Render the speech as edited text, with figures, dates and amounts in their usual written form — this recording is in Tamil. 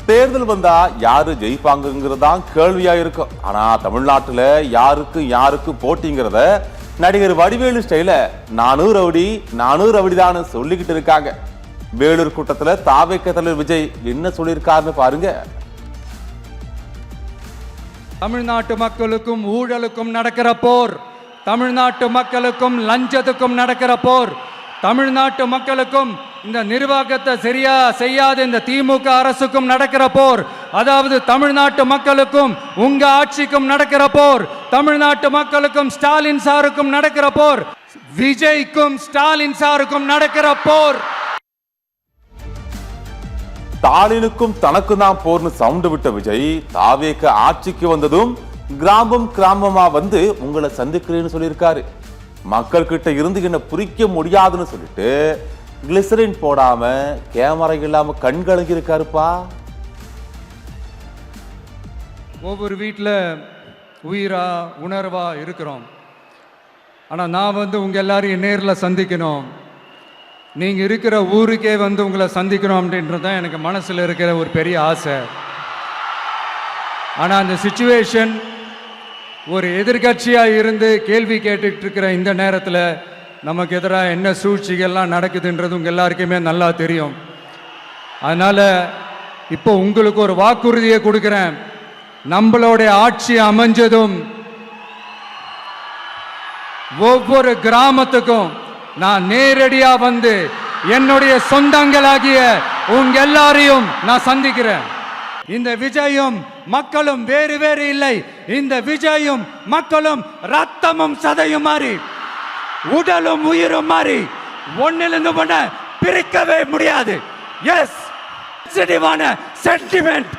தேர்தல் வந்தா யாரு ஜெயிப்பாங்கிறதா கேள்வியா இருக்கும். ஆனா தமிழ்நாட்டுல யாருக்கு போட்டிங்கிறத நடிகர் வடிவேலு ஸ்டைல நானூறு ரவுடிதான் சொல்லிக்கிட்டு இருக்காங்க. வேலூர் கூட்டத்துல தாவேக்க தலைவர் விஜய் என்ன சொல்லியிருக்காருன்னு பாருங்க. தமிழ்நாட்டு மக்களுக்கும் ஊழலுக்கும் நடக்கிற போர், தமிழ்நாட்டு மக்களுக்கும் லஞ்சத்துக்கும் நடக்கிற போர், தமிழ்நாட்டு மக்களுக்கும் இந்த நிர்வாகத்தை சரியா செய்யாத இந்த திமுக அரசுக்கும் நடக்கிற போர், அதாவது தமிழ்நாட்டு மக்களுக்கும் உங்க ஆட்சிக்கும் நடக்கிற போர், தமிழ்நாட்டு மக்களுக்கும் ஸ்டாலின் சாருக்கும் நடக்கிற போர், விஜய்க்கும் ஸ்டாலின் சாருக்கும் நடக்கிற போர். ஸ்டாலினுக்கும் தனக்கும் தான் போர்னு சவுண்ட் விட்ட விஜய் தாவேக்க ஆட்சிக்கு வந்ததும் கிராமமா வந்து உங்களை சந்திக்கிறேன்னு சொல்லியிருக்காரு. மக்கள் கிட்ட இருந்து என்ன புரிக்க முடியாதுன்னு சொல்லிட்டு கிளிசரின் போடாம கேமரா இல்லாம கண் கலங்கி இருக்காருப்பா. ஒவ்வொரு வீட்டில் உயிரா உணர்வா இருக்கிறோம். ஆனா நான் வந்து உங்க எல்லாரையும் நேரில் சந்திக்கணும், நீங்க இருக்கிற ஊருக்கே வந்து உங்களை சந்திக்கணும் அப்படின்றது தான் எனக்கு மனசுல இருக்கிற ஒரு பெரிய ஆசை. ஆனா அந்த சிச்சுவேஷன், ஒரு எதிர்கட்சியா இருந்து கேள்வி கேட்டுட்டு இருக்கிற இந்த நேரத்தில் நமக்கு எதிராக என்ன சூழ்ச்சிகள்லாம் நடக்குதுன்றது உங்க எல்லாருக்குமே நல்லா தெரியும். அதனால இப்போ உங்களுக்கு ஒரு வாக்குறுதியை கொடுக்கிறேன். நம்மளுடைய ஆட்சி அமைஞ்சதும் ஒவ்வொரு கிராமத்துக்கும் நான் நேரடியா வந்து என்னுடைய சொந்தங்களாகிய உங்க எல்லாரையும் நான் சந்திக்கிறேன். இந்த விஜயும் மக்களும் வேறு வேறு இல்லை. இந்த விஜயும் மக்களும் ரத்தமும் சதையும் மாறி, உடலும் உயிரும் மாறி, ஒன்னிலிருந்து ஒண்ண பிரிக்கவே முடியாது. Yes, sentiment.